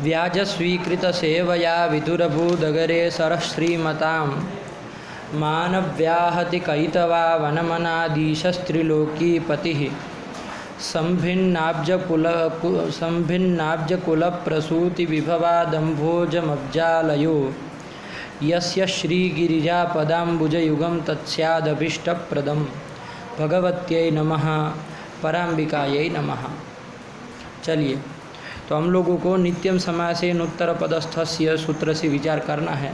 व्याजस्वीकृतसेवया विदुरभूदगरे सरश्रीमतां मानव्याहति कैतवा वनमनादीशस्त्रिलोकीपतिः संभिन्नाब्जकुलप्रसूतिविभवादम्भोजमब्जालयो यस्य श्रीगिरिजापदाम्बुजयुगं तत्स्यादभीष्टप्रदं। भगवत्यै नमः, पराम्बिकायै नमः। चलिए, तो हम लोगों को नित्यम समासेन उत्तर पदस्थस्य सूत्र से विचार करना है।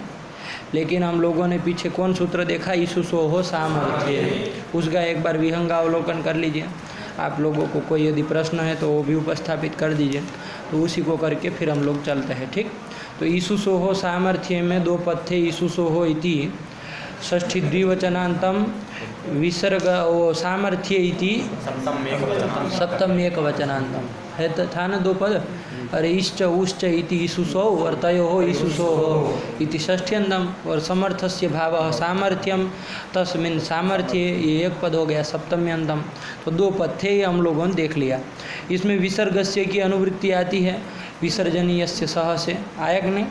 लेकिन हम लोगों ने पीछे कौन सूत्र देखा? ईशुसोहो सामर्थ्य। उसका एक बार विहंगावलोकन कर लीजिए। आप लोगों को कोई यदि प्रश्न है तो वो भी उपस्थापित कर दीजिए, तो उसी को करके फिर हम लोग चलते हैं। ठीक, तो ईशुसोहो सामर्थ्य में दो पद थे। ईशुसोहो इति षष्ठी द्विवचनांतम विसर्ग वो सामर्थ्य इति सप्तम एक वचनांतम है, था ना दो पद। अरे इश्च उश्च इति ईशुसो और तयो हो ईशुसो हो इति षष्ठ्यंतम और समर्थस्य भाव सामर्थ्यम तस्मिन् सामर्थ्य, ये एक पद हो गया सप्तम्यंतम। तो दो पद थे, ये हम लोगों ने देख लिया। इसमें विसर्गस्य की अनुवृत्ति आती है, विसर्जनीयस्य सह से आयक नहीं,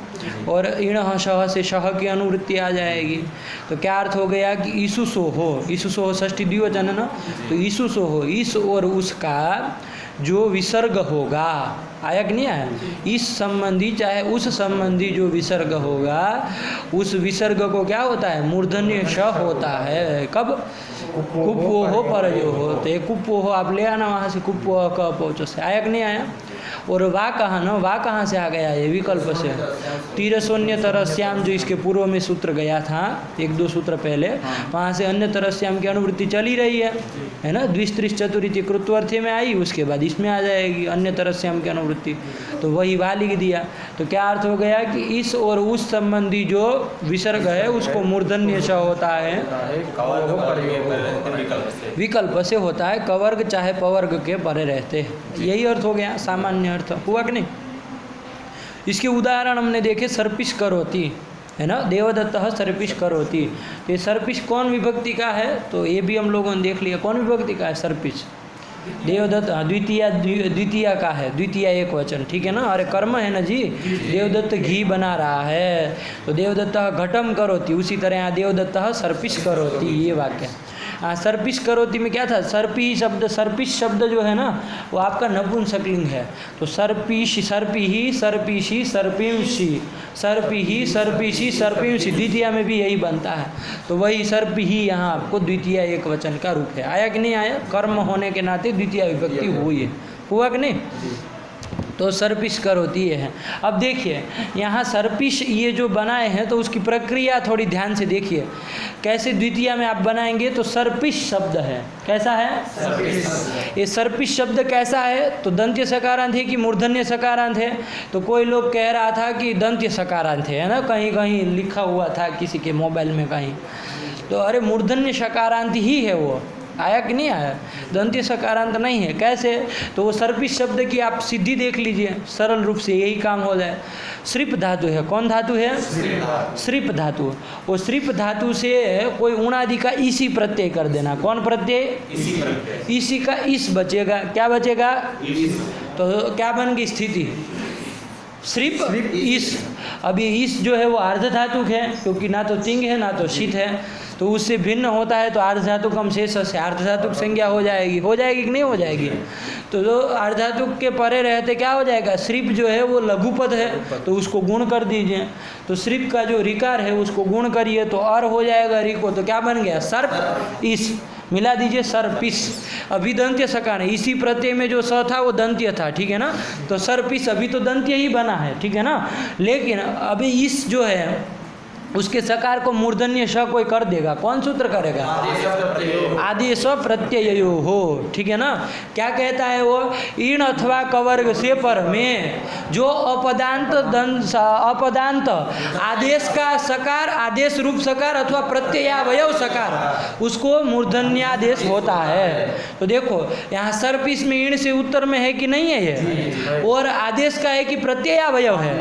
और इणः सह से सह की अनुवृत्ति आ जाएगी। तो क्या अर्थ हो गया कि ईशुसो हो, ईशुसो हो षष्ठी द्विवचन है ना, तो ईशुसो हो इस और उसका जो विसर्ग होगा, आयक नहीं आया, इस संबंधी चाहे उस संबंधी जो विसर्ग होगा, उस विसर्ग को क्या होता है? मूर्धन्य श होता है। कब? कुप्पो हो पर जो हो, तो एक कुप्पो हो आप ले आना वहाँ से, कुप्पो क पहुँचो से, आयक नहीं आया। और वाह कहाँ ना, वाह कहाँ से आ गया? ये विकल्प से। तीरशोन्य तरस्याम जो इसके पूर्व में सूत्र गया था, एक दो सूत्र पहले, वहाँ से अन्य तरस्याम की अनुवृत्ति चली रही है ना। द्विस्त्रिश चतुर्थी कृत्वर्थी में आई, उसके बाद इसमें आ जाएगी अन्य तरस्याम की अनुवृत्ति, तो वही वाह लिख दिया। तो क्या अर्थ हो गया कि इस और उस संबंधी जो विसर्ग है उसको मूर्धन्य श होता है, विकल्प से होता है, कवर्ग चाहे पवर्ग के परे रहते हैं। यही अर्थ हो गया, सामान्य अर्थ हुआ कि नहीं। इसके उदाहरण हमने देखे, सर्पिश करोति है ना, देवदत्तः सर्पिश करोति। तो ये सर्पिश कौन विभक्ति का है? तो ये भी हम लोगों ने देख लिया कौन विभक्ति का है सर्पिश। देवदत्त द्वितीय का है, द्वितीय एक वचन, ठीक है ना। अरे कर्म है ना जी, देवदत्त घी बना रहा है, तो देवदत्तः घटम करोति, उसी तरह यहाँ देवदत्तः सर्पिश करोति, ये वाक्य। हाँ, सर्पिश करोति में क्या था? सर्पी शब्द, सर्पिश शब्द जो है ना वो आपका नपुंसकलिंग है। तो सर्पिश, सर्पिही, सर्पिशी, सर्पिंशी, सर्पिही, सर्पिशी, सर्पिंशी, द्वितीय में भी यही बनता है। तो वही सर्पिही यहाँ आपको द्वितीय एक वचन का रूप है। आया कि नहीं आया? कर्म होने के नाते द्वितीय विभक्ति हुई है, हुआ कि नहीं। तो सर्पिश करोति ये है। अब देखिए यहाँ सर्पिश ये जो बनाए हैं तो उसकी प्रक्रिया थोड़ी ध्यान से देखिए, कैसे द्वितीय में आप बनाएंगे। तो सर्पिश शब्द है, कैसा है? सर्पिश। ये सर्पिश शब्द कैसा है? तो दंत्य सकारांत है कि मूर्धन्य सकारांत है? तो कोई लोग कह रहा था कि दंत्य सकारांत है ना, कहीं कहीं लिखा हुआ था किसी के मोबाइल में कहीं। तो अरे मूर्धन्य सकारांत ही है वो, आया कि नहीं आया? दंत्य सकारांत नहीं है। कैसे? तो वो सर्पिश शब्द की आप सिद्धि देख लीजिए, सरल रूप से यही काम हो जाए। श्रिप धातु है, कौन धातु है? श्रिप धातु। वो श्रिप धातु से कोई ऊणादि का इसी प्रत्यय कर देना। कौन प्रत्यय? इसी का इस बचेगा, क्या बचेगा? तो क्या बन गई स्थिति? श्रिप इस। अब ये इस जो है वो अर्ध धातुक है, क्योंकि ना तो तिंग है ना तो शीत है, तो उससे भिन्न होता है। तो अर्ध धातुक हम शेष से अर्ध धातुक संज्ञा हो जाएगी, हो जाएगी कि नहीं हो जाएगी? तो जो अर्ध धातुक के परे रहते क्या हो जाएगा? श्रिप जो है वो लघुपद है, तो उसको गुण कर दीजिए। तो श्रिप का जो रिकार है उसको गुण करिए तो अर हो जाएगा रिको, तो क्या बन गया? सर्प इस, मिला दीजिए सर्पिस। अभी दंत्य सकार है, इसी प्रत्यय में जो स था वो दंत्य था, ठीक है ना। तो सर्पिस अभी तो दंत्य ही बना है, ठीक है ना। लेकिन अभी इस जो है उसके सकार को मूर्धन्य श कोई कर देगा, कौन सूत्र करेगा? आदेश प्रत्ययो हो, ठीक है ना। क्या कहता है वो? ईण अथवा कवर्ग से पर में जो अपदांत आदेश का सकार, आदेश रूप सकार अथवा प्रत्ययावयव सकार, उसको मूर्धन्यादेश होता है। तो देखो यहाँ सर्पिस में ईण से उत्तर में है कि नहीं है ये, और आदेश का है कि प्रत्ययावयव है,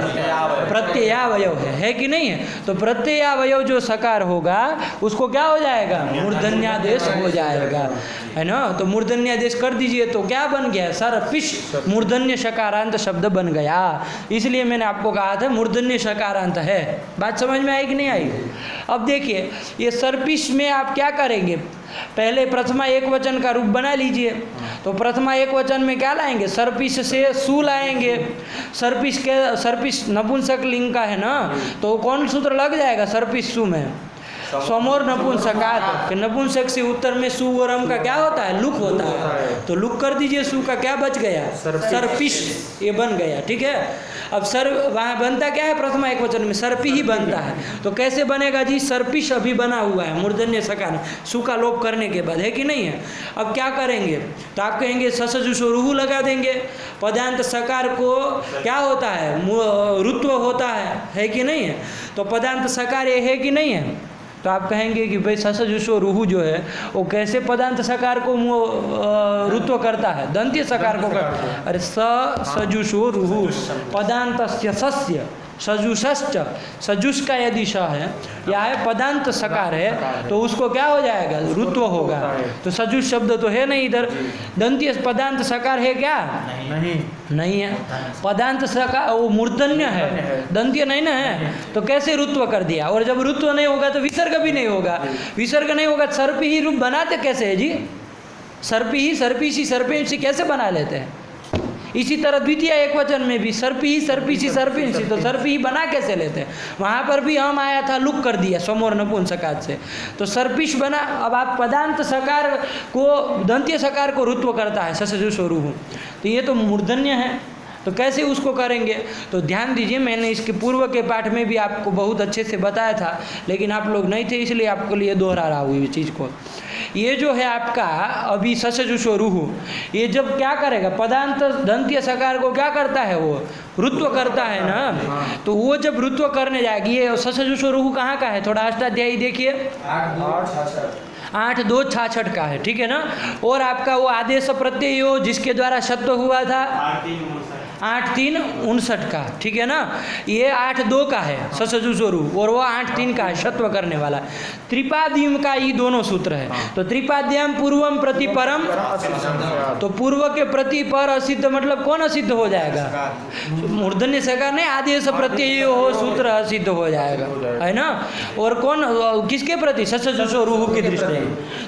प्रत्ययावयव है कि नहीं है। तो प्रत्ययावयव जो सकार होगा उसको क्या हो जाएगा, मूर्धन्यादेश हो जाएगा, है ना। तो मूर्धन्यादेश कर दीजिए तो क्या बन गया, सर्पिश मूर्धन्य शकारांत शब्द बन गया। इसलिए मैंने आपको कहा था मूर्धन्य शकारांत है। बात समझ में आई कि नहीं आई? अब देखिए ये सर्पिश में आप क्या करेंगे, पहले प्रथमा एक वचन का रूप बना लीजिए। तो प्रथमा एक वचन में क्या लाएंगे, सर्पिश से सु लाएंगे। सर्पिश नपुंसक लिंग का है ना, तो कौन सूत्र लग जाएगा सर्पिश सु में, समोर नपुंसकात। कि नपुंसक से उत्तर में सु और अम का क्या होता है, लुक होता है। तो लुक कर दीजिए, सु का क्या बच गया, सर्पिश, ये बन गया। ठीक है। अब सर वहाँ बनता क्या है, प्रथमा एक वचन में सर्पी ही बनता है। तो कैसे बनेगा जी, सर्पिश अभी बना हुआ है मूर्धन्य सकार, सु का लोप करने के बाद, है कि नहीं है। अब क्या करेंगे, तो आप कहेंगे ससजुषो रुहु लगा देंगे। पदांत सकार को क्या होता है, रुत्व होता है कि नहीं है। तो पदांत सकार ये है कि नहीं है। तो आप कहेंगे कि भाई ससजुषो रुहु जो है वो कैसे पदांत सकार को रुत्व करता है, दंत्य सकार को करता है। अरे सजुषो रुहु पदांतस्य सस्य सजुषश्च, सजुष का यदि श है या है पदांत सकार है तो उसको क्या हो जाएगा, रुत्व होगा। तो सजुष शब्द तो है नहीं इधर, दंत्य पदांत सकार है क्या, नहीं है। पदांत सकार वो मूर्धन्य है, दंत्य नहीं ना है, तो कैसे रुत्व कर दिया। और जब रुत्व नहीं होगा तो विसर्ग भी नहीं होगा, विसर्ग नहीं होगा सर्प ही रूप बनाते कैसे है जी, सर्पी ही सर्पीसी सर्पेंसी कैसे बना लेते हैं। इसी तरह द्वितीय एक वचन में भी सर्पी ही सर्पीसी सर्पेंसी, तो सर्पी ही बना कैसे लेते हैं। वहाँ पर भी हम आया था लुक कर दिया समोर नपुंसकात से, तो सर्पिश बना। अब आप पदांत सकार को दंत्य सकार को रुत्व करता है ससजुषो रुहु, तो ये तो मूर्धन्य है, तो कैसे उसको करेंगे। तो ध्यान दीजिए, मैंने इसके पूर्व के पाठ में भी आपको बहुत अच्छे से बताया था, लेकिन आप लोग नहीं थे इसलिए आपके लिए दोहरा रहा हूँ ये चीज़ को। ये जो है आपका अभी ससजुषो रुहु, ये जब क्या करेगा, पदांत दंत्य सकार को क्या करता है, वो रुत्व करता है ना। तो वो जब रुत्व करने जाएगी, ये ससजुषो रुहु कहाँ का है, थोड़ा अष्टाध्यायी देखिए, 8-2-66 का है, ठीक है ना। और आपका वो आदेश प्रत्यय हो जिसके द्वारा शत्व हुआ था 8-3-59 का, ठीक है ना। ये 8-2 का है ससजुषो रुहु, और वो 8-3 का है शत्व करने वाला। त्रिपाद्यम का ये दोनों सूत्र है। तो त्रिपाद्याम पूर्वम प्रति परम, तो पूर्व के प्रति पर असिद्ध मतलब कौन असिद्ध हो जाएगा, मूर्धन्य सकार नहीं, आदेश प्रत्यय हो सूत्र असिद्ध हो जाएगा, है ना। और कौन किसके प्रति, ससजुषो रुहु की दृष्टि।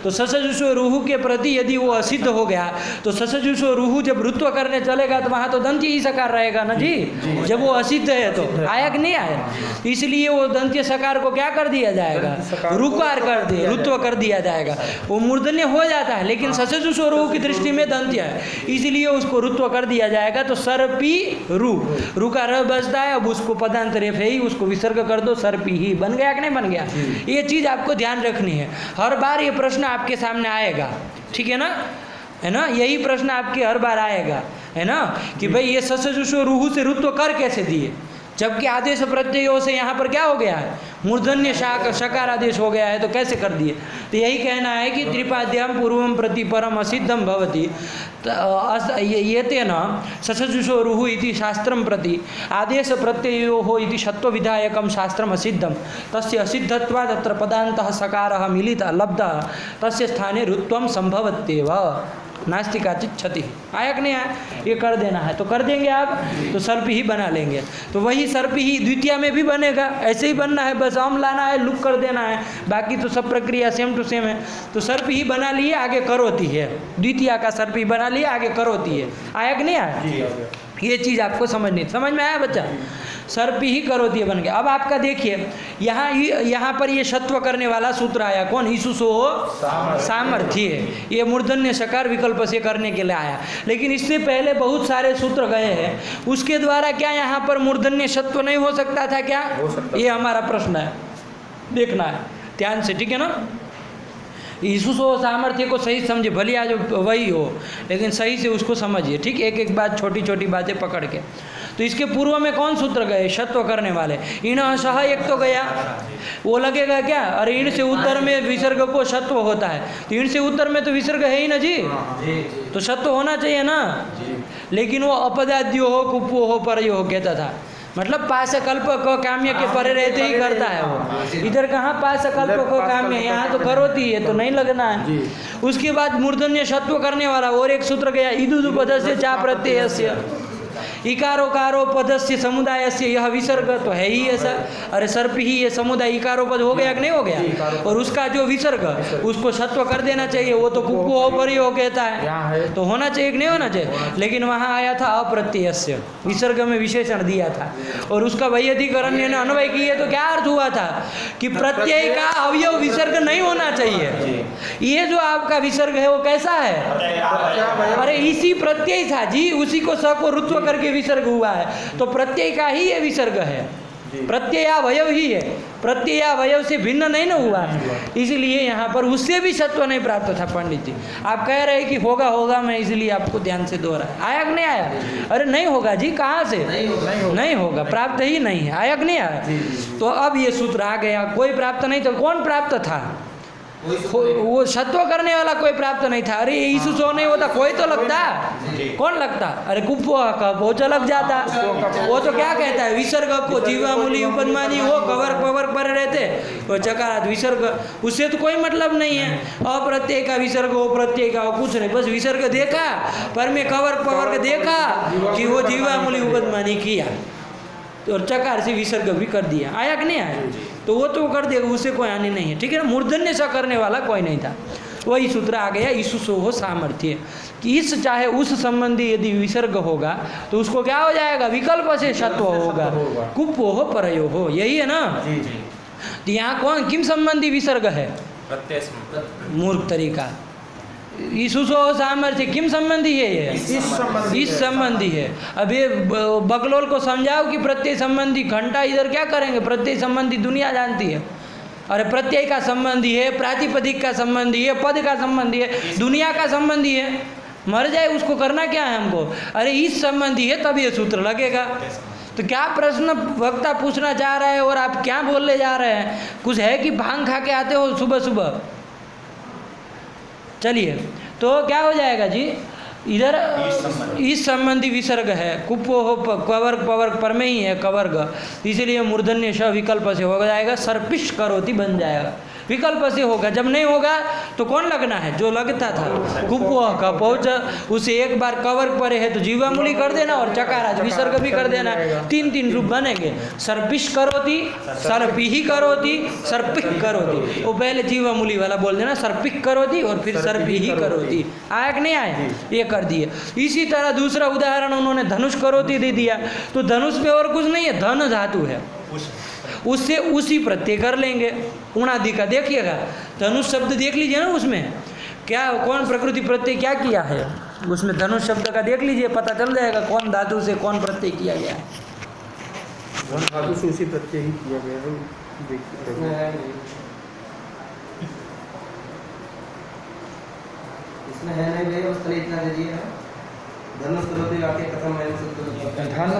तो ससजुषो रुहु के प्रति यदि वो असिद्ध हो गया तो ससजुषो रुहु जब रुत्व करने चलेगा तो वहाँ तो दंत्य ही सकार रहेगा ना जी, जब वो असिद्ध है तो आया कि नहीं आया। इसलिए वो दंत्य सकार को क्या कर दिया जाएगा, रुकार कर दिया, रुत्व कर दिया जाएगा। वो मूर्धन्य हो जाता है लेकिन ससजुषो रुहु की दृष्टि में दंत्य है, इसलिए उसको रुत्व कर दिया जाएगा। तो सर्पी रु का र बचता है, अब उसको पदांत रेफ है ही, उसको विसर्ग कर दो, सर्पी ही बन गया कि नहीं बन गया। ये चीज़ आपको ध्यान रखनी है, हर बार ये प्रश्न आपके सामने आएगा, ठीक है ना, है ना। यही प्रश्न आपके हर बार आएगा, है ना, कि भाई ये ससजुषो रुहु से रुत्व कर कैसे दिए, जबकि आदेश प्रत्ययों से यहाँ पर क्या हो गया है, मूर्धन्य शकार आदेश हो गया है, तो कैसे कर दिए। तो यही कहना है कि त्रिपाद्याम पूर्वम प्रति परम असिद्धम भवति ये तेन ससजुषो रुहु इति शास्त्रम प्रति आदेश प्रत्ययो हो इति शत्व विधायकम शास्त्रम असिद्धम तस्य असिद्धत्वात् तत्र पदान्तः सकारः मिलितः लब्धः तस्य स्थाने रुत्वम संभवत्येव नास्तिकाचित क्षति। आया कि नहीं आया, ये कर देना है तो कर देंगे आप, तो सर्प ही बना लेंगे। तो वही सर्प ही द्वितीय में भी बनेगा, ऐसे ही बनना है, बस हम लाना है, लुक कर देना है, बाकी तो सब प्रक्रिया सेम टू सेम है। तो सर्प ही बना लिए, आगे करोती है, द्वितीय का सर्प ही बना लिए, आगे करोती है। आया कि नहीं आया, ये चीज़ आपको समझ में आया बच्चा, सर्प ही करोती है बन गया। अब आपका देखिए यहाँ पर ये शत्व करने वाला सूत्र आया, कौन, ईसुसो सामर्थ्य, ये मूर्धन्य सकार विकल्प से करने के लिए आया। लेकिन इससे पहले बहुत सारे सूत्र गए हैं, उसके द्वारा क्या यहाँ पर मूर्धन्य शत्व नहीं हो सकता था क्या, ये हमारा प्रश्न है, देखना है ध्यान से, ठीक है ना। ईसुसो सामर्थ्य को सही समझे, भले आज वही हो लेकिन सही से उसको समझिए, ठीक, एक एक बात छोटी छोटी बातें पकड़ के। तो इसके पूर्व में कौन सूत्र गए, शत्व करने वाले, इन सह एक तो गया, वो लगेगा क्या, अरे इन से उत्तर में विसर्ग को शत्व होता है, तो इन से उत्तर में तो विसर्ग है ही ना जी, तो शत्व होना चाहिए ना। लेकिन वो अपदाद्यो हो, कुप्पो हो, परयो हो कहता था, मतलब पाशकल्प क काम्य के परे रहते ही करता है वो। इधर कहाँ पाशकल्प क काम्य, यहाँ तो करोती है तो नहीं लगना है। उसके बाद मूर्धन्य षत्व करने वाला और एक सूत्र गया, इदुदु पदस्य चा प्रत्ययस्य इकारो कारो पदस्य समुदायस्य, यह विसर्ग तो है ही ऐसा। अरे सर्प ही ये समुदाय इकारो पद हो गया कि नहीं हो गया, और उसका जो विसर्ग उसको सत्व कर देना चाहिए, वो तो कुप्पो हो परि हो कहता है, तो होना चाहिए कि नहीं होना चाहिए। लेकिन वहाँ आया था अप्रत्ययस्य, विसर्ग में विशेषण दिया था, और उसका वैयधिकरण ने अन्वय किए तो क्या अर्थ हुआ था कि प्रत्यय का अवयव विसर्ग नहीं होना चाहिए। ये जो आपका विसर्ग है वो कैसा है, अरे इसी प्रत्यय था जी, उसी को स को रुत्व करके विसर्ग हुआ है, तो प्रत्यय का ही ये विसर्ग है, प्रत्ययावयव ही है, प्रत्ययावयव से भिन्न नहीं ना हुआ। इसलिए यहाँ पर उससे भी सत्व नहीं प्राप्त था। पंडित जी आप कह रहे हैं कि होगा होगा, मैं इसलिए आपको ध्यान से दोहराया। आया कि नहीं आया? अरे नहीं होगा जी, कहाँ से नहीं होगा, प्राप्त ही नहीं है। आया कि नहीं आया? तो अब ये सूत्र आ गया, कोई प्राप्त नहीं, तो कौन प्राप्त था? वो सत्व करने वाला कोई प्राप्त नहीं था। अरे यीशु सो नहीं होता कोई तो लगता, कौन लगता? अरे कुप्पो पोच लग जाता। वो तो क्या कहता है, विसर्ग को जीवा मूली उपन्मानी वो कवर पवर पर रहते, वो चकारात विसर्ग, उससे तो कोई मतलब नहीं है। अप्रत्यय का विसर्ग हो, प्रत्यय का हो, कुछ नहीं, बस विसर्ग देखा पर में कवर पवर देखा कि वो जीवा मूली उपन्मानी किया और चकार से विसर्ग भी कर दिया। आया कि नहीं आया? तो वो तो कर देगा, उससे कोई हानि नहीं है, ठीक है ना। मूर्धन्य सा करने वाला कोई नहीं था। वही सूत्र आ गया, ईसु सो हो सामर्थ्य, कि इस चाहे उस संबंधी यदि विसर्ग होगा तो उसको क्या हो जाएगा, विकल्प से सत्व होगा, कुप्पो हो परयो हो, यही है ना। तो यहाँ कौन किम संबंधी विसर्ग है? मूर्ख तरीका। ईसुसो सामर्थ्य किम संबंधी है ये? इस संबंधी है। अब ये बकलोल को समझाओ कि प्रत्यय संबंधी, घंटा इधर क्या करेंगे, प्रत्यय संबंधी दुनिया जानती है। अरे प्रत्यय का संबंधी है, प्रातिपदिक का संबंधी है, पद का संबंधी है, दुनिया का संबंधी है, मर जाए उसको करना क्या है हमको? अरे इस संबंधी है तब ये सूत्र लगेगा। तो क्या प्रश्न वक्ता पूछना चाह रहा है और आप क्या बोलने जा रहे हैं? कुछ है कि भांग खा के आते हो सुबह सुबह? चलिए, तो क्या हो जाएगा जी, इधर इस संबंधी विसर्ग है, कुप्पो हो कवर्ग पवर्ग पर में ही है कवर्ग, इसलिए मूर्धन्य श विकल्प से हो जाएगा, सर्पिश करोति बन जाएगा, विकल्प से होगा। जब नहीं होगा तो कौन लगना है? जो लगता था कुप्पो का पहुँच, उसे एक बार कवर्ग परे है तो जीवामूली कर देना और चकाराज विसर्ग भी कर देना, तीन तीन रूप बनेंगे। सर्पिश करोति, सर्पि करोति, सर्पिक करोति, वो पहले जीवामूली वाला बोल देना, सर्पिक करोति और फिर सर्पि करोति। आया कि नहीं आया? ये कर दिए। इसी तरह दूसरा उदाहरण उन्होंने धनुष करोति दे दिया, तो धनुष में और कुछ नहीं है, धन धातु है, उससे उसी प्रत्यय कर लेंगे। उणादि का देखिएगा, धनुष शब्द देख लीजिए ना, उसमें क्या कौन प्रकृति प्रत्यय क्या किया है, उसमें धनुष शब्द का देख लीजिए, पता चल जाएगा कौन धातु से कौन प्रत्यय किया गया है। धन धातु से उसी प्रत्यय ही किया गया है। इसमें है नहीं भाई, उसने इतना दे दिया है। धनुष करोति वाक्य कथम है धन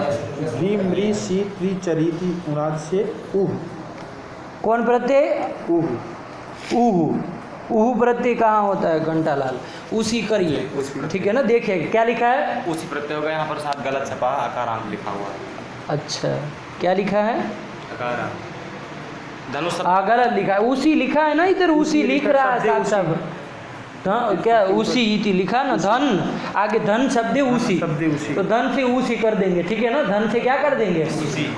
भ्रीमृ शीत्री चरीति उणाद से उह, कौन प्रत्यय? उह, उहु। उहु प्रत्यय कहाँ होता है घंटालाल? उसी करिए, ठीक है ना। देखिए क्या लिखा है, उसी प्रत्यय होगा। यहाँ पर साथ गलत छपा, अकारांत लिखा हुआ है। अच्छा क्या लिखा है? अकारांत। धनुष गलत लिखा है, उसी लिखा है ना, इधर उसी लिख रहा है साफ साफ। हाँ क्या उसी इति लिखा ना, धन आगे धन शब्द उसी, तो धन से उसी कर देंगे, ठीक है ना। धन से क्या कर देंगे?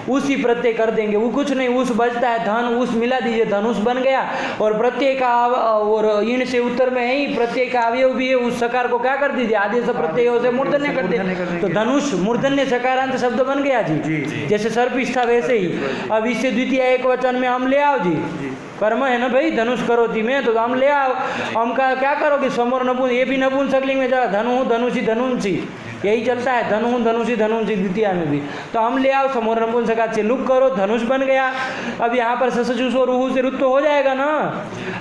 उसी प्रत्यय कर देंगे। वो कुछ नहीं, उस बचता है, धन उस मिला दीजिए, धनुष बन गया। और प्रत्यय का और इन से उत्तर में है ही प्रत्यय का अवयव भी है, उस सकार को क्या कर दीजिए, आदेश प्रत्यय से मूर्धन्य कर दे, तो धनुष मूर्धन्य सकारांत शब्द बन गया जी। जैसे सर्पिष्ठा वैसे ही। अब इससे द्वितीय एक वचन में हम ले आओ जी, कर्म है ना भाई, धनुष करोति में, तो हम ले आओ। हम का क्या करोगे, समोर नपुंस, ये भी नपुंसकलिंग में जा, धनु धनुषी धनुंसी, यही चलता है, धनु धनुषी धनुंसी द्वितीय में भी। तो हम ले आओ समोर नपुंसकात से, लुक करो, धनुष बन गया। अब यहाँ पर ससजुस और रूहु से रुत्व हो जाएगा ना।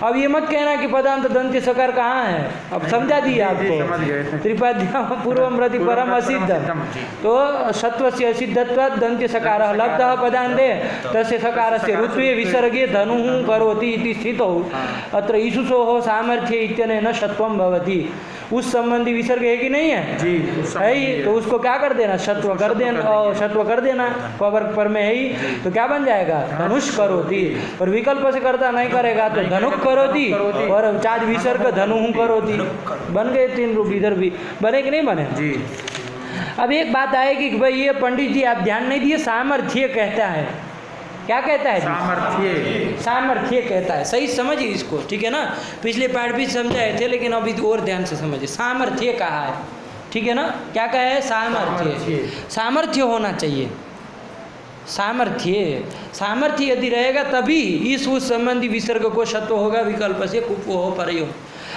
अब ये मत कहना कि पदांत दंत्य सकार कहाँ है, अब समझा दिया आपको। त्रिपाद्या पूर्वम प्रति परम असिद्ध, तो सत्व से असिद्धत्व दंत्य सकार लब्ध पदांते तस्य सकार से ऋत्वे विसर्गे धनु करोति इति स्थितौ अत्र ईशुसो सामर्थ्य इत्यनेन सत्वं भवति। उस संबंधी विसर्ग है कि नहीं है? जी, उस है ही, संबंधी तो उसको क्या कर देना? शत्व कर देना, और शत्व कर देना, कवर्ग पर में है ही, तो क्या बन जाएगा? धनुष करोति। और विकल्प से करता नहीं करेगा तो धनुक करोति, और चार विसर्ग धनु करोति, बन गए 3 रूप। इधर भी बने कि नहीं बने? जी। अब एक बात आएगी कि भाई ये पंडित जी आप ध्यान नहीं दिए, सामर्थ्य कहता है। क्या कहता है? सामर्थ्य। सामर्थ्य कहता है। सही समझिए इसको, ठीक है ना? पिछले पार्ट भी समझाए थे, लेकिन अभी और ध्यान से समझिए। सामर्थ्य कहा है, ठीक है ना? क्या कहा है? सामर्थ्य। सामर्थ्य होना चाहिए। सामर्थ्य, सामर्थ्य यदि रहेगा तभी इस उस संबंधी विसर्ग को शत्व होगा, विकल्प से कुपो हो पर हो।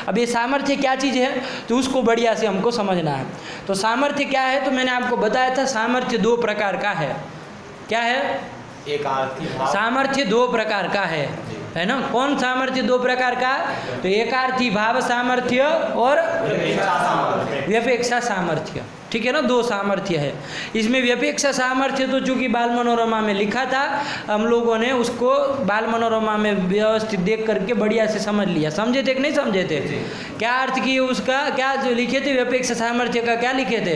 अब ये सामर्थ्य क्या चीज़ है तो उसको बढ़िया से हमको समझना है। तो सामर्थ्य क्या है तो मैंने आपको बताया था, सामर्थ्य 2 प्रकार का है। क्या है? एक आरती भाव। सामर्थ्य 2 प्रकार का है ना? कौन सामर्थ्य 2 प्रकार का? तो एकार्थी भाव सामर्थ्य और व्यपेक्षा सामर्थ्य, ठीक है ना? 2 सामर्थ्य है इसमें। व्यपेक्षा सामर्थ्य तो चूंकि बाल मनोरमा में लिखा था, हम लोगों ने उसको बाल मनोरमा में व्यवस्थित देख करके बढ़िया से समझ लिया। समझे थे कि नहीं समझे थे? क्या अर्थ किए उसका? क्या जो लिखे थे व्यपेक्षा सामर्थ्य का, क्या लिखे थे?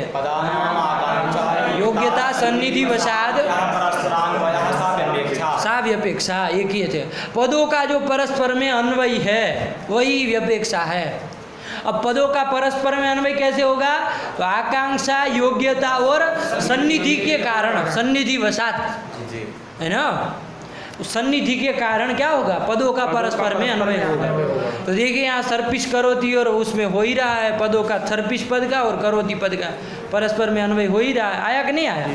योग्यता सन्निधि वसाद सा व्यपेक्षा, ये किए थे। पदों का जो परस्पर में अन्वय है वही व्यपेक्षा है। अब पदों का परस्पर में अन्वय कैसे होगा? तो आकांक्षा, योग्यता और सन्निधि के कारण, सन्निधि वसात, है ना? सन्निधि के कारण क्या होगा? पदों का परस्पर में अन्वय होगा। तो देखिए यहाँ सर्पिश करोति और उसमें हो ही रहा है, पदों का सर्पिश पद का और करोति पद का परस्पर में अन्वय हो ही रहा है। आया कि नहीं आया?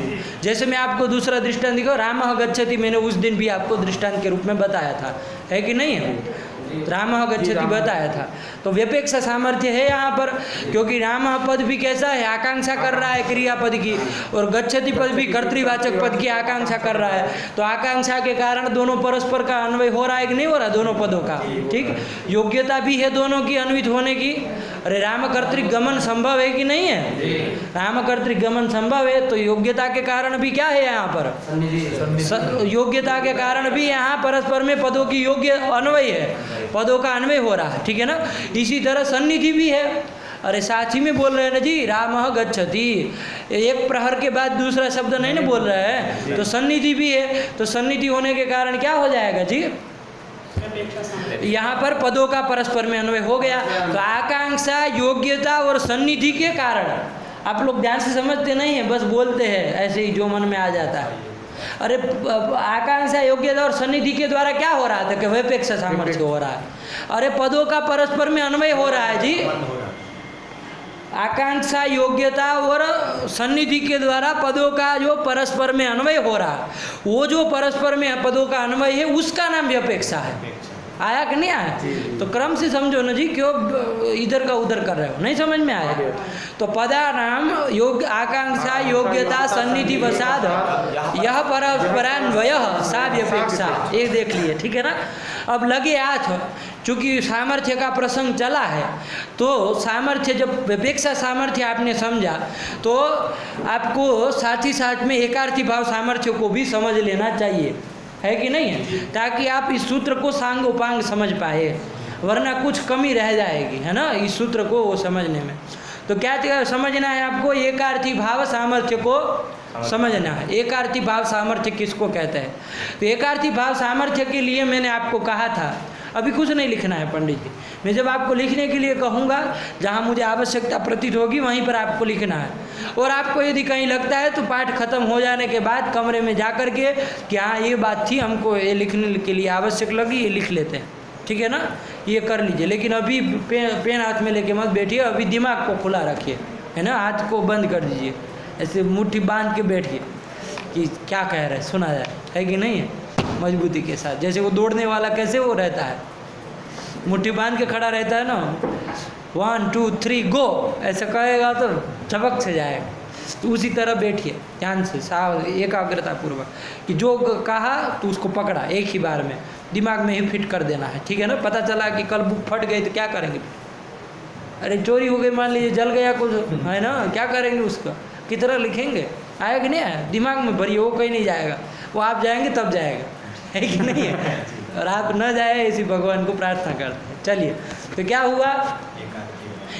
जैसे मैं आपको दूसरा दृष्टांत दिखाऊं, रामः गच्छति, मैंने उस दिन भी आपको दृष्टांत के रूप में बताया था, है कि नहीं है? रामः गच्छति बताया था। तो व्यपेक्षा सामर्थ्य है यहाँ पर, क्योंकि रामः पद भी कैसा है? आकांक्षा कर रहा है क्रियापद की, और गच्छति पद भी कर्तृवाचक पद की आकांक्षा कर रहा है। तो आकांक्षा के कारण दोनों परस्पर का अन्वय हो रहा है कि नहीं हो रहा? दोनों पदों का, ठीक। योग्यता भी है दोनों की अन्वित होने की। अरे राम कर्तृक गमन संभव है कि नहीं है? राम कर्तृक गमन संभव है, तो योग्यता के कारण भी क्या है यहाँ पर? योग्यता के कारण भी यहाँ परस्पर में पदों की योग्य अन्वय है, पदों का अन्वय हो रहा है, ठीक है ना? इसी तरह सन्निधि भी है। अरे साथ ही में बोल रहे हैं ना जी, रामः गच्छति, एक प्रहर के बाद दूसरा शब्द नहीं ना बोल रहे हैं, तो सन्निधि भी है। तो सन्निधि होने के कारण क्या हो जाएगा जी? यहाँ पर पदों का परस्पर में अन्वय हो गया। तो आकांक्षा, योग्यता और सन्निधि के कारण, आप लोग ध्यान से समझते नहीं है, बस बोलते हैं ऐसे ही जो मन में आ जाता है। अरे आकांक्षा, योग्यता और सन्निधि के द्वारा क्या हो रहा था कि व्यपेक्षा सामर्थ्य हो रहा है। अरे पदों का परस्पर में अन्वय हो रहा है जी। आकांक्षा, योग्यता और सन्निधि के द्वारा पदों का जो परस्पर में अन्वय हो रहा है, वो जो परस्पर में पदों का अन्वय है उसका नाम व्यपेक्षा है। आया कि नहीं आया? तो क्रम से समझो ना जी, क्यों इधर का उधर कर रहे हो? नहीं समझ में आया? तो पदानाम योग, आकांक्षा, योग्यता, सन्निधि वसाद, यह परस्परान्वय सा व्यपेक्षा, ये देख लिए, ठीक है ना? अब लगे हाथ, चूँकि सामर्थ्य का प्रसंग चला है, तो सामर्थ्य, जब व्यपेक्षा सामर्थ्य आपने समझा, तो आपको साथ ही साथ में एकार्थी भाव सामर्थ्य को भी समझ लेना चाहिए, है कि नहीं है? ताकि आप इस सूत्र को सांग उपांग समझ पाए, वरना कुछ कमी रह जाएगी, है ना, इस सूत्र को वो समझने में। तो क्या समझना है आपको? एकार्थी भाव सामर्थ्य को समझना है। एकार्थी भाव सामर्थ्य किसको कहते हैं? तो एकार्थी भाव सामर्थ्य के लिए मैंने आपको कहा था, अभी कुछ नहीं लिखना है पंडित जी, मैं जब आपको लिखने के लिए कहूँगा, जहाँ मुझे आवश्यकता प्रतीत होगी वहीं पर आपको लिखना है। और आपको यदि कहीं लगता है तो पाठ खत्म हो जाने के बाद कमरे में जा कर के कि हाँ ये बात थी, हमको ये लिखने के लिए आवश्यक लगी, ये लिख लेते हैं, ठीक है ना? ये कर लीजिए, लेकिन अभी पेन हाथ में लेके मत बैठिए, अभी दिमाग को खुला रखिए, है ना? हाथ को बंद कर दीजिए, ऐसे मुट्ठी बांध के बैठिए कि क्या कह रहे हैं सुना जाए, है कि नहीं है? मजबूती के साथ, जैसे वो दौड़ने वाला कैसे वो रहता है, मुट्ठी बांध के खड़ा रहता है ना, 1 2 3 गो, ऐसा कहेगा तो चबक से जाएगा। तो उसी तरह बैठिए ध्यान से, एकाग्रता पूर्वक, कि जो कहा तो उसको पकड़ा एक ही बार में, दिमाग में ही फिट कर देना है, ठीक है ना? पता चला कि कल बुक फट गई तो क्या करेंगे? अरे चोरी हो गई, मान लीजिए जल गया कुछ, है ना, क्या करेंगे? उसका कितना लिखेंगे? आया कि नहीं आया? दिमाग में भरिए, वो कहीं नहीं जाएगा, वो आप जाएंगे तब जाएगा, है कि नहीं है? और आप न जाए इसी भगवान को प्रार्थना करते हैं। चलिए, तो क्या हुआ?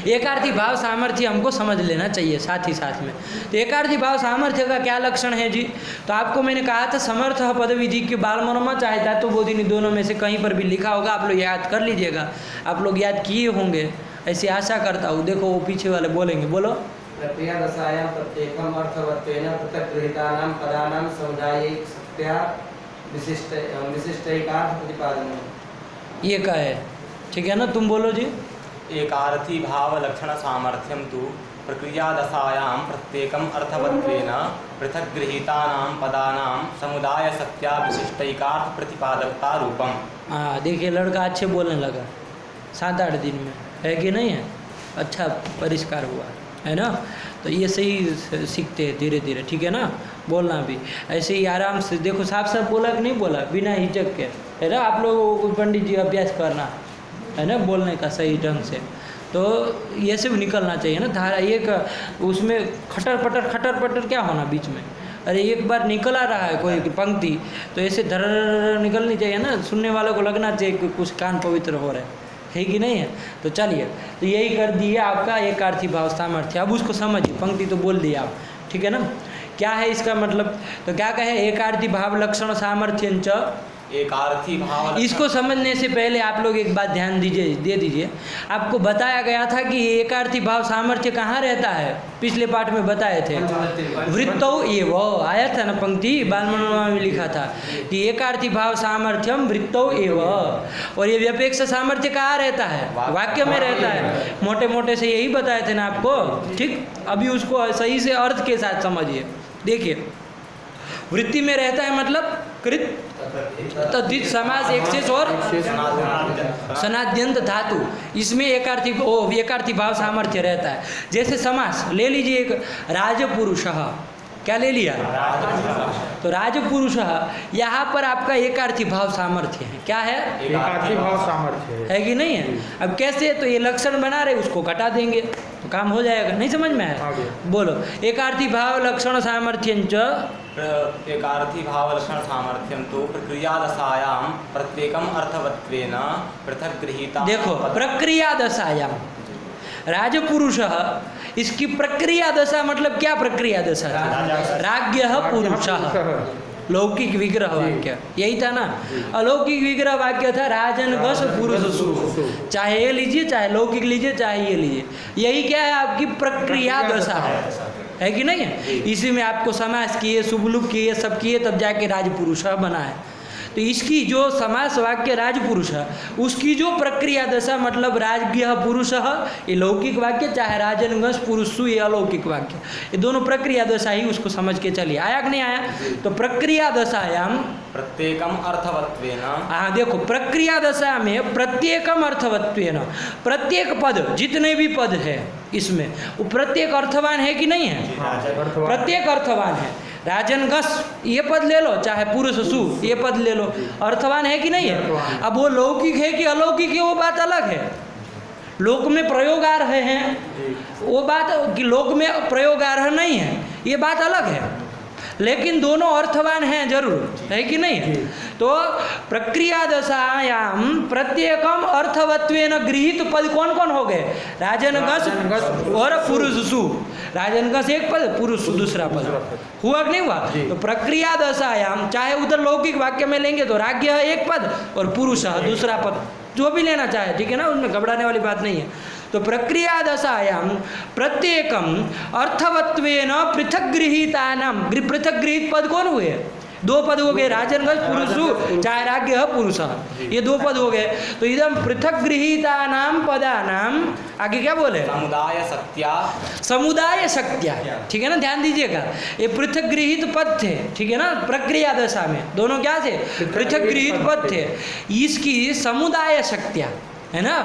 एकार्थी भाव सामर्थ्य हमको समझ लेना चाहिए साथ ही साथ में। तो एकार्थी भाव सामर्थ्य का क्या लक्षण है जी? तो आपको मैंने कहा था समर्थ पद विधि के बाल मनोरमा चाहे तत्वबोधिनी दोनों में से कहीं पर भी लिखा होगा, आप लोग याद कर लीजिएगा। आप लोग याद किए होंगे, ऐसी आशा करता हूँ। देखो वो पीछे वाले बोलेंगे, बोलो। प्रक्रिया दशायां प्रत्येकम अर्थवत्वेन पृथक गृहीतानां पदानां समुदायिकतया विशिष्टैकार्थ प्रतिपादनम्। ये का है, ठीक है ना? तुम बोलो जी। एकार्थी भाव लक्षण सामर्थ्यम तु प्रक्रिया दशायां प्रत्येकम अर्थवत्वेन पृथक गृहीतानां पदानां समुदाय सत्या विशिष्टैकार्थ प्रतिपादकता रूपम। हाँ देखिए, लड़का अच्छे बोलने लगा 7-8 दिन में, है कि नहीं है? अच्छा परिष्कार हुआ है ना? तो ये सही सीखते हैं धीरे धीरे, ठीक है ना? बोलना भी ऐसे ही आराम से। देखो साफ साफ बोला कि नहीं बोला, बिना हिचक के, है ना? आप लोगों को पंडित जी अभ्यास करना है ना बोलने का सही ढंग से, तो ये सब निकलना चाहिए ना धारा। एक उसमें खटर पटर क्या होना बीच में? अरे एक बार निकल आ रहा है कोई पंक्ति, तो ऐसे धर निकलनी चाहिए ना, सुनने वालों को लगना चाहिए कि कुछ कान पवित्र हो रहे है कि नहीं है? तो चलिए, तो यही कर दिया आपका एकार्थी भाव सामर्थ्य। अब उसको समझिए, पंक्ति तो बोल दिया आप, ठीक है ना? क्या है इसका मतलब? तो क्या कहे? एकार्थी भाव लक्षण सामर्थ्यंच। एकार्थी भाव इसको समझने से पहले आप लोग एक बात ध्यान दे दीजिए। आपको बताया गया था कि एकार्थी भाव सामर्थ्य कहाँ रहता है, पिछले पाठ में बताए थे। वृत्तौ एव आया था ना पंक्ति, बाल मनोरमा में लिखा था कि एकार्थी भाव सामर्थ्यम वृत्तौ एव। और ये व्यपेक्ष सामर्थ्य कहाँ रहता है? वाक्य में रहता है। मोटे मोटे से यही बताए थे ना आपको, ठीक? अभी उसको सही से अर्थ के साथ समझिए। देखिए, वृत्ति में रहता है मतलब कृत तद्धित समास एक शेष और सनाद्यंत धातु, इसमें एकार्थी भाव सामर्थ्य रहता है। जैसे समास ले लीजिए, एक राजपुरुषः, क्या ले लिया? तो राजपुरुषः, यहाँ पर आपका एकार्थी भाव सामर्थ्य है। क्या है? एकार्थी भाव सामर्थ्य है कि नहीं है? अब कैसे? तो ये लक्षण बना रहे, उसको घटा देंगे तो काम हो जाएगा। नहीं समझ में आया? बोलो। एकार्थी भाव लक्षण सामर्थ्यंच एकार्थी भाव लक्षण सामर्थ्यम तो प्रक्रिया दशायां प्रत्येकम अर्थवत्वेन पृथक गृहीता। देखो, प्रक्रिया दशायां राजपुरुषः, इसकी प्रक्रिया दशा मतलब क्या? प्रक्रिया दशा थी। राज्ञः पुरुषः, लौकिक विग्रह वाक्य यही था ना। अलौकिक विग्रह वाक्य था राजन घस पुरुष सु। चाहे ये लीजिए, चाहे लौकिक लीजिए, चाहे ये लीजिए, यही क्या है? आपकी प्रक्रिया दशा है कि नहीं है? इसी में आपको समास किए, शुभलुभ किए, सब किए, तब जाके राजपुरुष बना है। तो इसकी जो समास वाक्य राजपुरुष है, उसकी जो प्रक्रिया दशा मतलब राज्ञः पुरुषः, ये लौकिक वाक्य, चाहे राजनगस पुरुषु, ये अलौकिक वाक्य, ये दोनों प्रक्रिया दशा ही उसको समझ के चलिए। आया कि नहीं आया? तो प्रक्रिया दशायाम प्रत्येकम अर्थवत्वेन। हाँ देखो, प्रक्रिया दशा में प्रत्येकम अर्थवत्वेन, प्रत्येक पद, जितने भी पद है इसमें, वो प्रत्येक अर्थवान है कि नहीं है? प्रत्येक अर्थवान है। राजनगस ये पद ले लो, चाहे पुरुष सु ये पद ले लो, अर्थवान है कि नहीं है? अब वो लौकिक है कि अलौकिक है, वो बात अलग है। लोक में प्रयोगार्ह हैं, वो बात कि लोक में प्रयोगार्ह नहीं है, ये बात अलग है। लेकिन दोनों अर्थवान हैं जरूर, है कि नहीं? तो प्रक्रिया दशायाम प्रत्येकम अर्थवत्वेन गृहीत पद कौन कौन हो गए? राजनगस और पुरुषसु। राजनगस एक पद, पुरुष दूसरा पद, हुआ कि नहीं हुआ? तो प्रक्रिया दशायाम, चाहे उधर लौकिक वाक्य में लेंगे तो राज्ञ एक पद और पुरुष दूसरा पद, जो भी लेना चाहे, ठीक है ना? उसमें घबराने वाली बात नहीं है। तो प्रक्रिया दशायाम प्रत्येकम अर्थवत्वेन पृथक गृहीतानां, पृथक गृहीत पद कौन हुए? दो पद हो गए, राजनगस पुरुषु, चाहे राज्ञ पुरुष, ये दो पद हो गए। तो इदम पृथक गृहीतानां पदानां, आगे क्या बोले? समुदाय सत्या। समुदाय शक्त्या, ठीक है ना? ध्यान दीजिएगा, ये पृथक गृहीत पद थे, ठीक है ना? प्रक्रिया दशा में दोनों क्या थे? पृथक गृहीत पद थे। इसकी समुदाय शक्त्या है ना?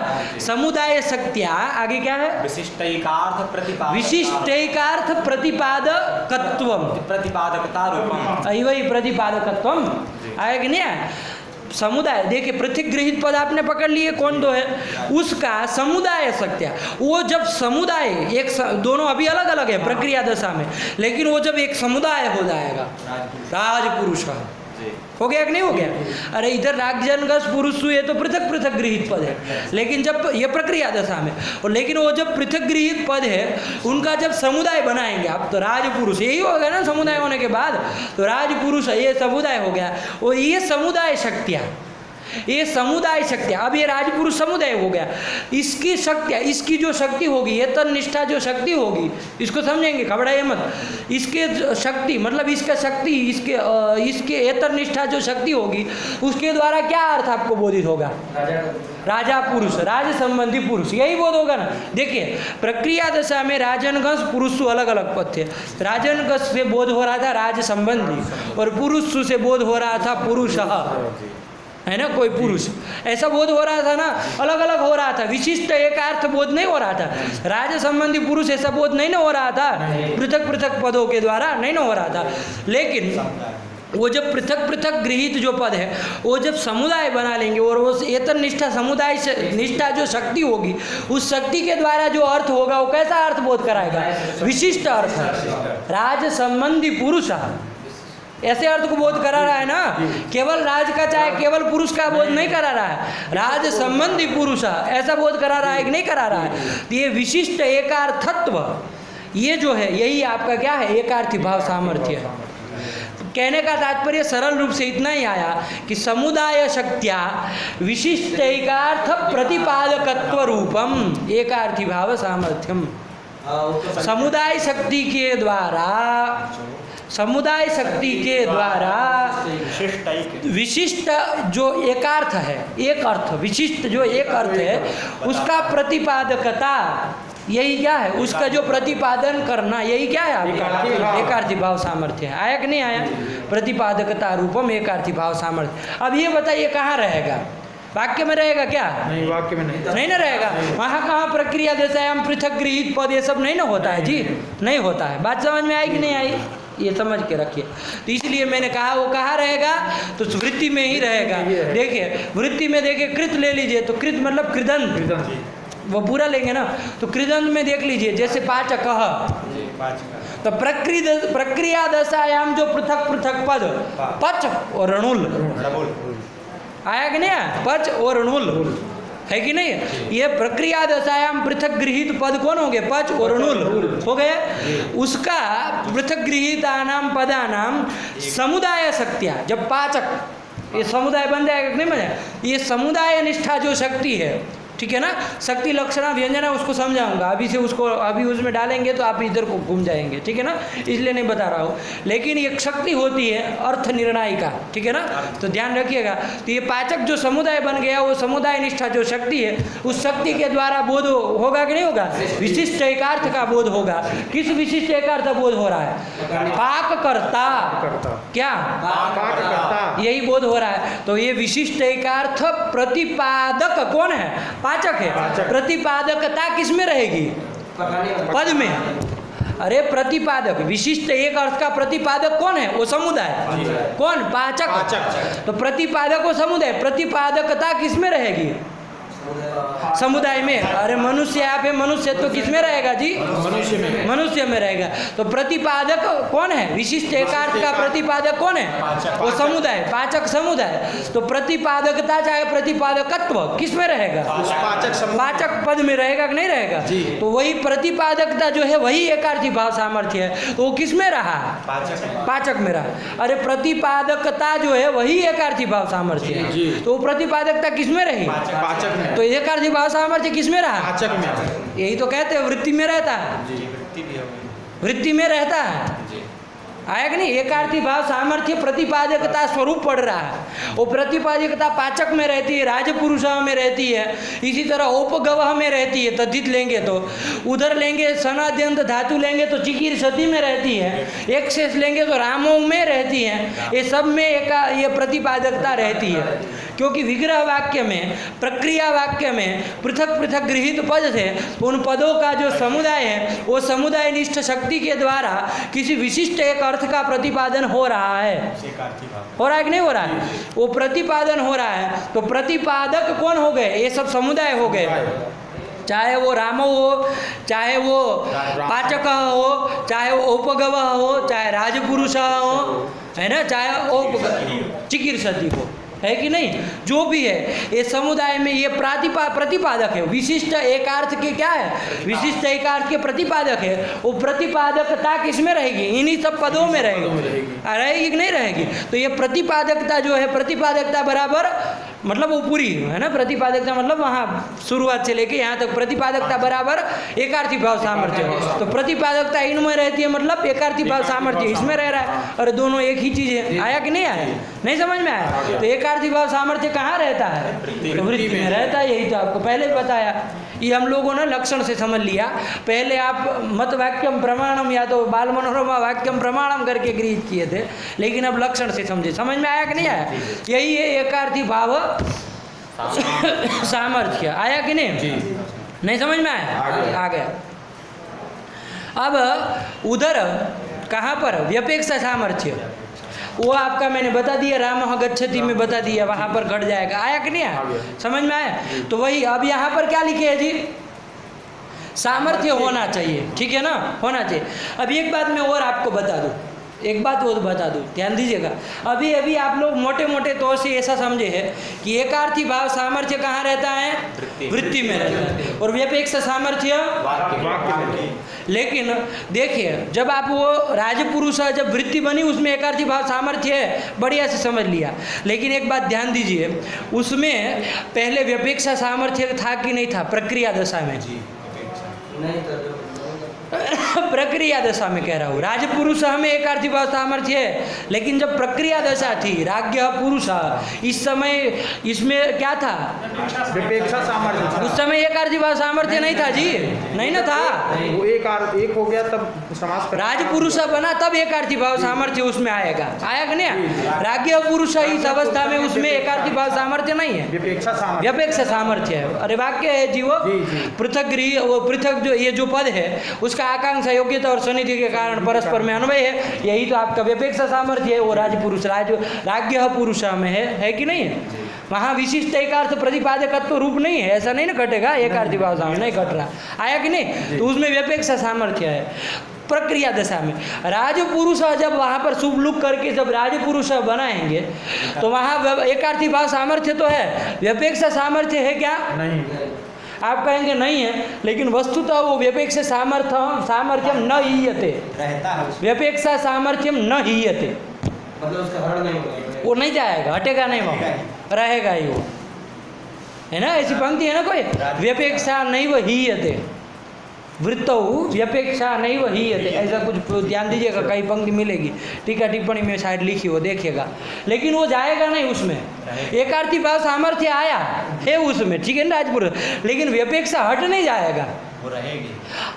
समुदाय शक्त्या, आगे क्या है? विशिष्टैकार्थ प्रतिपादक, विशिष्टैकार्थ प्रतिपादकत्वम, प्रतिपादकता रूपम। वही प्रतिपादकत्वम आया कि नहीं आया? समुदाय, देखिए पृथक गृहीत पद आपने पकड़ लिए, कौन दो है? उसका समुदाय शक्त्या, वो जब समुदाय एक दोनों अभी अलग अलग है प्रक्रिया दशा में, लेकिन वो जब एक समुदाय हो जाएगा, राजपुरुष, हो गया कि नहीं हो गया? अरे इधर राजनगस पुरुषु ये तो पृथक पृथक गृहीत पद है, लेकिन जब ये प्रक्रिया दशा में, और लेकिन वो जब पृथक गृहीत पद है उनका जब समुदाय बनाएंगे आप, तो राजपुरुष यही हो गया ना समुदाय होने के बाद, तो राजपुरुष ये समुदाय हो गया, और ये समुदाय शक्तियाँ, ये समुदाय शक्तियाँ, अब ये राजपुरुष समुदाय हो गया, इसकी शक्तियाँ, इसकी जो शक्ति होगी, ये तन्निष्ठा जो शक्ति होगी, इसको समझेंगे, घबराइए मत, इसके शक्ति मतलब इसका शक्ति, इसके एतरनिष्ठा जो शक्ति होगी उसके द्वारा क्या अर्थ आपको बोधित होगा? राजा पुरुष, राज संबंधी पुरुष, यही बोध होगा ना। देखिए प्रक्रिया दशा में राजनगस पुरुष अलग अलग पद थे, राजनगस से बोध हो रहा था राज संबंधी, और पुरुष से बोध हो रहा था पुरुष, है ना, कोई पुरुष, ऐसा बोध हो रहा था ना, अलग अलग हो रहा था, विशिष्ट एकार्थ बोध नहीं हो रहा था, राज संबंधी पुरुष ऐसा बोध नहीं ना हो रहा था, पृथक पृथक पदों के द्वारा नहीं ना हो रहा था। लेकिन वो जब पृथक पृथक गृहीत जो पद है वो जब समुदाय बना लेंगे, और वो एतर निष्ठा समुदाय से निष्ठा जो शक्ति होगी, उस शक्ति के द्वारा जो अर्थ होगा वो कैसा अर्थ बोध कराएगा? विशिष्ट अर्थ, राज संबंधी पुरुष, ऐसे अर्थ को बोध करा रहा है ना, केवल राज का चाहे केवल पुरुष का बोध नहीं करा रहा है, राज संबंधी पुरुष ऐसा बोध करा रहा है कि नहीं करा रहा है? तो ये विशिष्ट एकार्थत्व, ये जो है यही आपका क्या है? एकार्थी भाव सामर्थ्य है। कहने का तात्पर्य सरल रूप से इतना ही आया कि समुदाय शक्त्या विशिष्ट एकार्थ प्रतिपादकत्व रूपम एकार्थी भाव सामर्थ्यम, समुदाय शक्ति के द्वारा, समुदाय शक्ति के द्वारा विशिष्ट जो एकार्थ है, एक अर्थ विशिष्ट जो एक अर्थ है उसका प्रतिपादकता, यही क्या है? उसका जो प्रतिपादन करना, यही क्या है आपका? एकार्थी भाव सामर्थ्य है। आया कि नहीं आया? प्रतिपादकता रूपम एकार्थी भाव सामर्थ्य। अब ये बताइए कहाँ रहेगा? वाक्य में रहेगा क्या? नहीं, वाक्य में नहीं ना रहेगा। वहाँ कहाँ प्रक्रिया जैसे हम पृथक गृहीत पद ये सब नहीं ना होता है जी, नहीं होता है। बात समझ में आई कि नहीं आई? ये समझ के रखिए। तो इसलिए मैंने कहा वो कहाँ रहेगा? तो वृत्ति में ही रहेगा। देखिए वृत्ति में देखिए कृत ले लीजिए, तो कृत मतलब कृदंत, वो पूरा लेंगे ना, तो कृदंत में देख लीजिए जैसे पाचक, तो प्रक्रिया दशायाम जो पृथक पृथक पद पच और रणुल, आया कि नहीं? पच और रणुल है कि नहीं? ये प्रक्रिया दशायाम पृथक गृहीत पद कौन हो गए? पच और रणुल हो गए। उसका पृथक गृहीतानाम पदानाम समुदाय शक्तियाँ, जब पाचक ये समुदाय बन जाएगा कि नहीं बन जाएगा? ये समुदाय निष्ठा जो शक्ति है, ठीक है ना, शक्ति लक्षणा व्यंजना उसको समझाऊंगा, अभी से उसको अभी उसमें डालेंगे तो आप इधर को घूम जाएंगे, ठीक है ना, इसलिए नहीं बता रहा हूँ। लेकिन एक शक्ति होती है अर्थ निर्णायिका, ठीक है ना, तो ध्यान रखिएगा। तो ये पाचक जो समुदाय बन गया, वो समुदाय निष्ठा जो शक्ति है, उस शक्ति के द्वारा बोध होगा कि नहीं होगा? विशिष्ट एकार्थ का बोध होगा। किस विशिष्ट एकार्थ बोध हो रहा है? पाककर्ता, क्या पाककर्ता, यही बोध हो रहा है। तो ये विशिष्ट एकार्थ प्रतिपादक कौन है? पाचक है। प्रतिपादकता किस में रहेगी? पद में। अरे प्रतिपादक, विशिष्ट एक अर्थ का प्रतिपादक कौन है? वो समुदाय। कौन? पाचक। तो प्रतिपादक वो समुदाय, प्रतिपादकता किस में रहेगी? समुदाय में। अरे मनुष्य यहाँ पे मनुष्य तो किस में रहेगा जी? मनुष्य में। मनुष्य में रहेगा। तो प्रतिपादक कौन है? विशिष्ट एकार्थ का प्रतिपादक कौन है? वो समुदाय, पाचक समुदाय। तो प्रतिपादकता चाहे प्रतिपादकत्व किस में रहेगा? पाचक पद में रहेगा कि नहीं रहेगा? तो वही प्रतिपादकता जो है वही एकार्थी भाव सामर्थ्य है, तो वो किस में रहा? पाचक में रहा। अरे प्रतिपादकता जो है वही एकार्थी भाव सामर्थ्य है, तो वो प्रतिपादकता किस में रही? पाचक में। तो एकार्थी भाव सामर्थ्य किस में रहा? पाचक में। यही तो कहते हैं वृत्ति में रहता है, वृत्ति में रहता है। आया कि नहीं? एकार्थी भाव सामर्थ्य प्रतिपादकता स्वरूप पड़ रहा है। वो प्रतिपादकता पाचक में रहती है, राजपुरुष में रहती है, इसी तरह उपगवह में रहती है। तद्धित लेंगे तो उधर लेंगे, सनाद्यंत धातु लेंगे तो चिकीर सती में रहती है, एक शेष लेंगे तो रामों में रहती है। ये सब में ये प्रतिपादकता रहती है, क्योंकि विग्रह वाक्य में, प्रक्रिया वाक्य में पृथक पृथक गृहीत पद थे, उन पदों का जो समुदाय है वो समुदाय निष्ठ शक्ति के द्वारा किसी विशिष्ट एक अर्थ का प्रतिपादन हो रहा है। हो रहा है कि नहीं हो रहा है? वो प्रतिपादन हो रहा है। तो प्रतिपादक कौन हो गए? ये सब समुदाय हो गए, चाहे वो रामो हो, चाहे वो पाचक हो, चाहे वो उपगव हो, चाहे राजपुरुष हो, है ना, चाहे वो चिकीर्षति हो, है कि नहीं, जो भी है ये समुदाय में ये प्रतिपादक है। विशिष्ट एकार्थ के क्या है, विशिष्ट एकार्थ के प्रतिपादक है। वो प्रतिपादकता किसमें रहेगी, इन्हीं सब पदों में रहेगी कि नहीं रहेगी। तो ये प्रतिपादकता जो है, प्रतिपादकता बराबर मतलब वो पूरी है ना, प्रतिपादकता मतलब वहाँ शुरुआत से लेके यहाँ तक प्रतिपादकता बराबर एकार्थी भाव सामर्थ्य। तो प्रतिपादकता इनमें रहती है, मतलब एकार्थी भाव सामर्थ्य इसमें रह रहा है, और दोनों एक ही चीज़ है। आया कि नहीं आया, नहीं समझ में आया। तो एकार्थी भाव सामर्थ्य कहाँ रहता है, तो वृत्ति में रहता है। यही तो आपको पहले बताया, ये हम लोगों ने लक्षण से समझ लिया। पहले आप मत वाक्यम प्रमाणम या तो बाल मनोरमा वाक्यम प्रमाणम करके गृहीत किए थे, लेकिन अब लक्षण से समझे। समझ में आया कि नहीं आया, यही है एकार्थी भाव सामर्थ्य। आया कि नहीं, नहीं समझ में आया, आ गया। अब उधर कहाँ पर व्यपेक्षा सामर्थ्य, वो आपका मैंने बता दिया, रामः गच्छति में बता दिया, वहाँ पर घट जाएगा। आया कि नहीं आया, समझ में आया। तो वही अब यहाँ पर क्या लिखे है जी, सामर्थ्य होना चाहिए, ठीक है ना, होना चाहिए। अब एक बात मैं और आपको बता दूँ, एक बात और बता दूँ, ध्यान दीजिएगा। अभी अभी आप लोग मोटे मोटे तौर से ऐसा समझे है कि एकार्थी भाव सामर्थ्य कहाँ रहता है, वृत्ति में रहता है, और व्यपेक्ष सामर्थ्य लेकिन देखिए, जब आप वो राजपुरुष जब वृत्ति बनी उसमें एकार्थी भाव सामर्थ्य है, बढ़िया से समझ लिया। लेकिन एक बात ध्यान दीजिए, उसमें पहले व्यपेक्षा सामर्थ्य था कि नहीं था, प्रक्रिया दशा में नहीं था, प्रक्रिया दशा में कह रहा हूँ। राजपुरुष में एकार्थी भाव सामर्थ्य है, लेकिन जब प्रक्रिया दशा थी राज्ञ पुरुष, इस समय इसमें क्या था, विपेक्षा सामर्थ्य था। उस समय एकार्थी भाव सामर्थ्य नहीं था जी, नहीं ना था। वो एक हो गया तब समास कर राजपुरुष बना तब एकार्थी भाव सामर्थ्य उसमें आएगा। आया कि नहीं, राज्ञ पुरुष इस अवस्था में उसमें एकार्थी भाव सामर्थ्य नहीं है, विपेक्षा सामर्थ्य, व्यपेक्ष सामर्थ्य है। अरे वाक्य है जी, वो पृथक गृह, वो पृथक जो ये जो पद है उसका आकांक्षा योग्यता और सन्निधि के कारण परस्पर में अन्वय है, यही तो आपका व्यपेक्ष सामर्थ्य है। वो राजपुरुष राज्ञ पुरुष में है कि नहीं है। वहाँ विशिष्ट एकार्थ प्रतिपादकत्व रूप नहीं है, ऐसा नहीं ना घटेगा, एकार्थी भाव सामर्थ्य नहीं घट रहा। आया कि नहीं, तो उसमें व्यपेक्ष सामर्थ्य है प्रक्रिया दशा में। राजपुरुष जब वहाँ पर शुभ लुक करके जब राजपुरुष बनाएंगे तो वहाँ एकार्थी भाव सामर्थ्य तो है, व्यपेक्ष सामर्थ्य है क्या, नहीं। आप कहेंगे नहीं है, लेकिन वस्तुतः वो व्यपेक्ष सामर्थ्यम न हीयते, व्यपेक्षा सामर्थ्यम न हीयते, मतलब उसका हरण नहीं होगा, वो नहीं जाएगा, हटेगा नहीं, वो रहेगा ही वो, है ना। ऐसी पंक्ति है ना कोई, व्यपेक्षा नहीं वो हीयते, वृत्तौ व्यपेक्षा नहीं वो हीयते, ऐसा कुछ ध्यान दीजिएगा, कई पंक्ति मिलेगी, टीका टिप्पणी में शायद लिखी हो, देखिएगा। लेकिन वो जाएगा नहीं उसमें, एकार्थी भाव सामर्थ्य आया है उसमें, ठीक है ना राजपुरुष, लेकिन व्यपेक्षा हट नहीं जाएगा, वो रहेगी।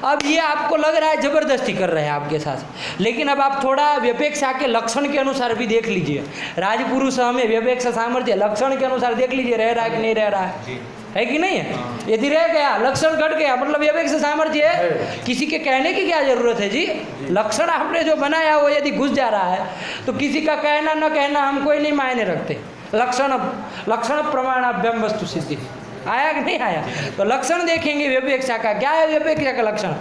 अब ये आपको लग रहा है जबरदस्ती कर रहे हैं आपके साथ, लेकिन अब आप थोड़ा व्यपेक्षा के लक्षण के अनुसार भी देख लीजिए। राजपुरुष हमें व्यपेक्षा सामर्थ्य लक्षण के अनुसार देख लीजिए, रह रहा है कि नहीं रह रहा है कि नहीं है। यदि रह गया, लक्षण घट गया, मतलब व्यपेक्ष सामर्थ्य है, किसी के कहने की क्या जरूरत है जी। लक्षण आपने जो बनाया वो यदि घुस जा रहा है तो किसी का कहना न कहना हम कोई नहीं मायने रखते। लक्षण प्रमाणाभ्याम वस्तु सिद्धि, आया कि नहीं आया। तो लक्षण देखेंगे व्यपेक्षा का, क्या है व्यपेक्षा का लक्षण,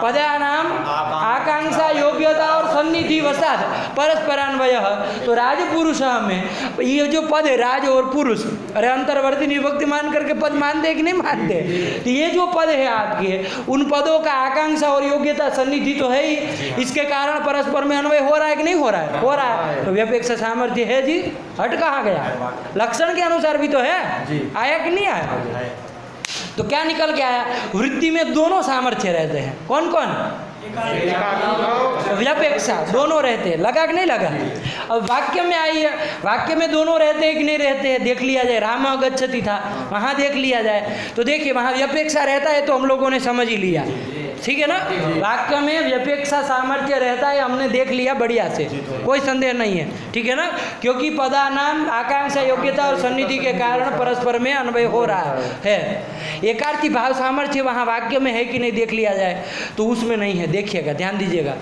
पदानाम आकांक्षा योग्यता और सन्निधि वसात परस्परान्वय। तो राजपुरुष में ये जो पद है राज और पुरुष, अरे अंतर्वर्ती विभक्ति मान करके पद मानते कि नहीं मानते, तो ये जो पद है आपके, उन पदों का आकांक्षा और योग्यता सन्निधि तो है ही, इसके कारण परस्पर में अन्वय हो रहा है कि नहीं हो रहा है, हो रहा है। तो व्यपेक्षा सामर्थ्य है जी, हट कहाँ गया, लक्षण के अनुसार भी तो है, आया कि नहीं आया। तो क्या निकल के आया, वृत्ति में दोनों सामर्थ्य रहते हैं, कौन कौन, व्यपेक्षा दोनों रहते हैं, लगा कि नहीं लगा। अब वाक्य में आइए, वाक्य में दोनों रहते हैं कि नहीं रहते हैं, देख लिया जाए। रामः गच्छति था, वहाँ देख लिया जाए, तो देखिए वहाँ व्यपेक्षा रहता है, तो हम लोगों ने समझ ही लिया, ठीक है ना। वाक्य में व्यपेक्षा सामर्थ्य रहता है, हमने देख लिया बढ़िया से, कोई संदेह नहीं है, ठीक है ना। क्योंकि पदानाम आकांक्षा योग्यता और सन्निधि के कारण परस्पर में अन्वय हो रहा है। एकार्थी भाव सामर्थ्य वहाँ वाक्य में है कि नहीं देख लिया जाए, तो उसमें नहीं है, देखिएगा, ध्यान दीजिएगा।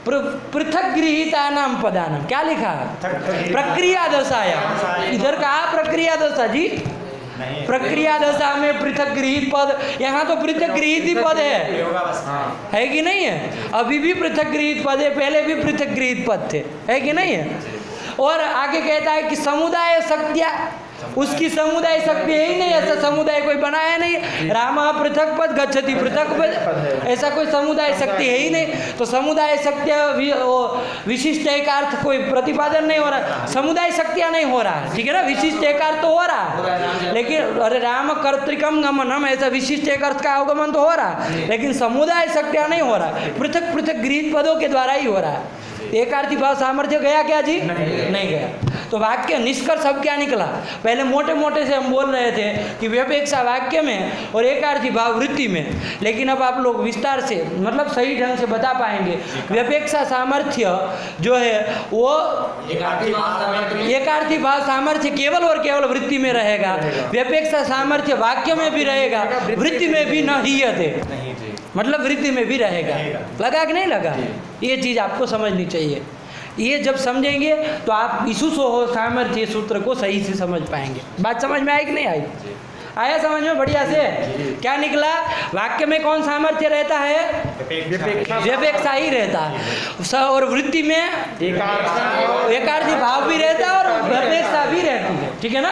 पृथक गृहीता नाम पदानाम, क्या लिखा है, प्रक्रिया दशाया, इधर कहा प्रक्रिया दशा जी, प्रक्रिया दशा में पृथक गृहीत पद, यहाँ तो पृथक गृहीत ही पद है कि नहीं है? अभी भी पृथक गृहीत पद है, पहले भी पृथक गृहीत पद थे, है कि नहीं है? और आगे कहता है कि समुदाय शक्तिया, उसकी समुदाय शक्ति है ही नहीं, ऐसा समुदाय कोई बनाया नहीं। रामः पृथक पद गच्छति पृथक पद, ऐसा कोई समुदाय शक्ति है ही नहीं। तो समुदाय शक्ति विशिष्ट एकार्थ कोई प्रतिपादन नहीं हो रहा, समुदाय शक्तियाँ नहीं हो रहा है, ठीक है ना? विशिष्ट एकार्थ तो हो रहा है, लेकिन अरे राम कर्तृकम गमनम, ऐसा विशिष्ट एकार्थ का अवगमन तो हो रहा है, लेकिन समुदाय शक्तियाँ नहीं हो रहा, पृथक पृथक गृहीत पदों के द्वारा ही हो रहा है। एकार्थी भाव सामर्थ्य गया क्या जी? नहीं गया। तो वाक्य निष्कर्ष अब क्या निकला? पहले मोटे मोटे से हम बोल रहे थे कि व्यपेक्षा वाक्य में और एकार्थी भाव वृत्ति में, लेकिन अब आप लोग विस्तार से मतलब सही ढंग से बता पाएंगे। व्यपेक्षा सामर्थ्य जो है वो एकार्थी भाव सामर्थ्य केवल और केवल वृत्ति में रहेगा, व्यपेक्षा सामर्थ्य वाक्य में भी रहेगा, वृत्ति में भी न हीयते, मतलब वृत्ति में भी रहेगा। लगा कि नहीं लगा? ये चीज़ आपको समझनी चाहिए। ये जब समझेंगे तो आप ईसुसोहो सामर्थ्य सूत्र को सही से समझ पाएंगे। बात समझ में आई कि नहीं आई? आया समझ में बढ़िया से? क्या निकला? वाक्य में कौन सामर्थ्य रहता है? व्यपेक्षा ही रहता है, और वृत्ति में एकार्थी भाव भी रहता है और व्यपेक्षा भी रहती है, ठीक है ना?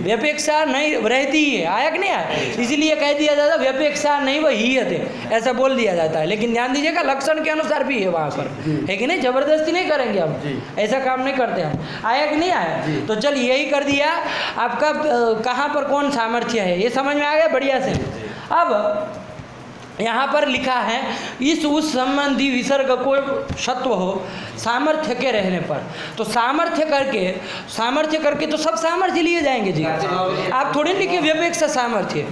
व्यपेक्षा नहीं रहती है, आया कि नहीं आया? इसलिए कह दिया जाता है व्यपेक्षा नहीं वो हीयते, ऐसा बोल दिया जाता है। लेकिन ध्यान दीजिएगा लक्षण के अनुसार भी है वहाँ पर, है कि नहीं? जबरदस्ती नहीं करेंगे हम, ऐसा काम नहीं करते हम। आया कि नहीं आया? तो चल यही कर दिया आपका, कहाँ पर कौन सामर्थ्य है ये समझ में आ गया बढ़िया से। अब यहाँ पर लिखा है इस उस संबंधी विसर्ग को सत्व हो सामर्थ्य के रहने पर, तो सामर्थ्य करके तो सब सामर्थ्य लिए जाएंगे जी। आप थोड़ी लिखिए व्यपेक्षा सामर्थ्य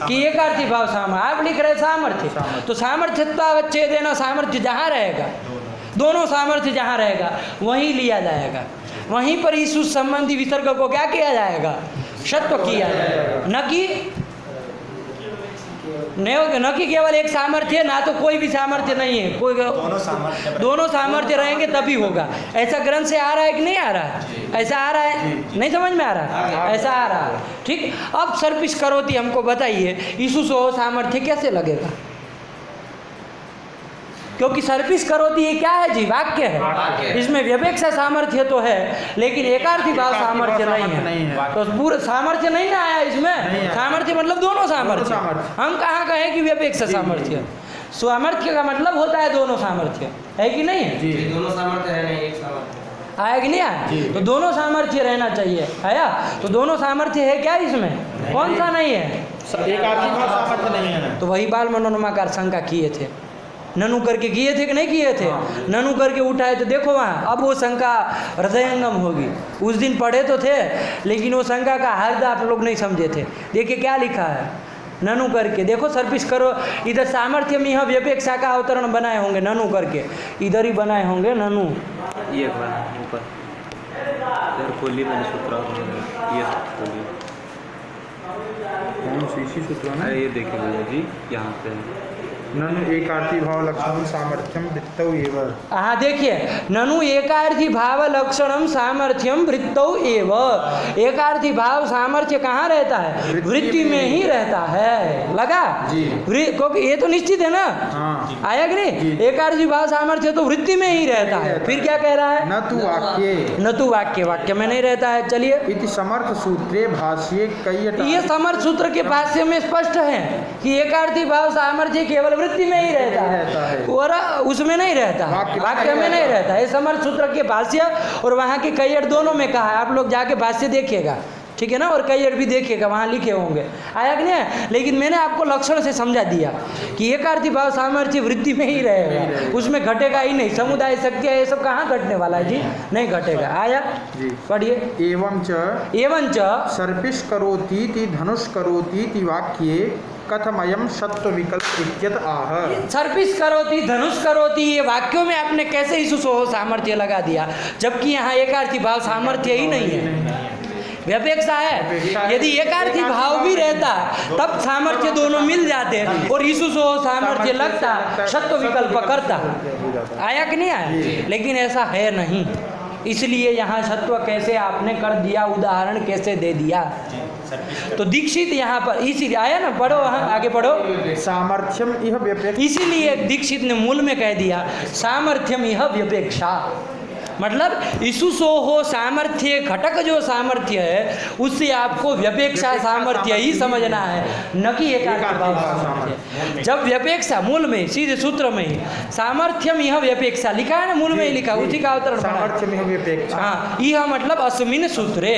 कि एकार्थी भाव सामर्थ्य, आप लिख रहे सामर्थ्य, तो सामर्थ्यत्वावच्छेद देना, सामर्थ्य जहाँ रहेगा, दोनों सामर्थ्य जहाँ रहेगा वहीं लिया जाएगा, वहीं पर इस उस संबंधी विसर्ग को क्या किया जाएगा? सत्व किया जाएगा, न कि केवल एक सामर्थ्य, ना तो कोई भी सामर्थ्य नहीं है, कोई दोनों सामर्थ्य रहेंगे तभी होगा। ऐसा ग्रंथ से आ रहा है कि नहीं आ रहा है? ऐसा आ रहा है? नहीं समझ में आ रहा है? ऐसा आ रहा है, ठीक। अब सर्पिश करोति हमको बताइए ईसुसोहो सामर्थ्य कैसे लगेगा? क्योंकि सर्पिश करोति ये क्या है जी? वाक्य है, इसमें व्यपेक्षा सामर्थ्य तो है लेकिन एकार्थी भाव सामर्थ्य नहीं है। तो पूरा सामर्थ्य नहीं ना आया इसमें, सामर्थ्य मतलब दोनों सामर्थ्य। हम कहाँ कहें कि व्यपेक्षा सामर्थ्य? सामर्थ्य का मतलब होता है दोनों सामर्थ्य, है कि नहीं? दोनों सामर्थ्य है, नहीं एक सामर्थ्य। आया कि नहीं आया? तो दोनों सामर्थ्य रहना चाहिए, आया? तो दोनों सामर्थ्य है क्या इसमें? कौन सा नहीं है? एकार्थी भाव सामर्थ्य नहीं है। तो वही बाल मनोन्माकार शंका किए थे, ननु करके किए थे कि नहीं किए थे? ननु करके उठाए तो देखो वहाँ, अब वो शंका हृदयंगम होगी। उस दिन पढ़े तो थे लेकिन वो शंका का हद आप लोग नहीं समझे थे। देखिए क्या लिखा है, ननु करके देखो, सर्पिश करो। इधर सामर्थ्य में यहाँ व्यपेक्षा का अवतरण बनाए होंगे, ननु करके इधर ही बनाए होंगे ननु। ये ऊपर खोली मैंने सूत्र, ये खोली कौन सी सूत्र है? ये देखिए भैया जी, यहाँ पे ननु एकार्थी भाव लक्षणम सामर्थ्यम वृत्तौ एव। हाँ देखिए, ननु एकार्थी भाव लक्षणम सामर्थ्यम वृत्तौ एव। एकार्थी भाव सामर्थ्य कहाँ रहता है? वृत्ति में ही रहता है। लगा जी? क्योंकि ये तो निश्चित है ना। हाँ। आया कि नहीं? एकार्थी भाव सामर्थ्य तो वृत्ति में ही रहता है। फिर क्या कह रहा है? न तु वाक्ये, न तु वाक्य में नहीं रहता है। चलिए, इति समर्थ सूत्रे भाष्ये कई, ये समर्थ सूत्र के भाष्य में स्पष्ट है कि एकार्थी भाव सामर्थ्य केवल वृत्ति में ही रहता है और उसमें नहीं रहता, वाक्य में नहीं रहता। ये समर्थ सूत्र के भाष्य और वहाँ के कैयड दोनों में कहा है। आप लोग जाके भाष्य देखिएगा, ठीक है ना? और कैयड भी देखिएगा, वहाँ लिखे होंगे। आया कि नहीं? लेकिन मैंने आपको लक्षण से समझा दिया कि एकार्थी भाव सामर्थ्य वृत्ति में ही रहेगा, उसमें घटेगा ही नहीं। समुदाय शक्ति ये सब कहाँ घटने वाला है जी? नहीं घटेगा। आया? पढ़िए। एवंच सर्पिश करोति ति धनुष करोति ति वाक्ये कथमयम सत्व विकल्प इत्यत आह। सर्पिश करोति धनुष करोति, ये वाक्यों में आपने कैसे ईसुसोहो सामर्थ्य लगा दिया, जबकि यहाँ एकार्थी भाव सामर्थ्य ही नहीं है, व्यपेक्षा है। यदि एकार्थी भाव भी रहता तब सामर्थ्य दोनों मिल जाते और ईसुसोहो सामर्थ्य लगता, सत्व विकल्प करता। आया कि नहीं आया? लेकिन ऐसा है नहीं, इसलिए यहाँ सत्व कैसे आपने कर दिया, उदाहरण कैसे दे दिया। तो दीक्षित यहाँ पर इसीलिए आया ना, पढ़ो वहाँ आगे पढ़ो। सामर्थ्यम इह व्यपेक्ष, इसीलिए दीक्षित ने मूल में कह दिया सामर्थ्यम यह व्यपेक्षा, मतलब ईसुसो हो सामर्थ्य, घटक जो सामर्थ्य है उससे आपको व्यपेक्षा सामर्थ्य ही समझना है, न कि एकार्थ भाव सामर्थ्य। जब व्यपेक्षा मूल में सीधे सूत्र में ही सामर्थ्यम यह व्यपेक्षा लिखा है ना, मूल में ही लिखा, उसी का अवतरण पढ़ा है। सामर्थ्यम इह व्यपेक्षा, हाँ, यह मतलब अस्मिन सूत्रे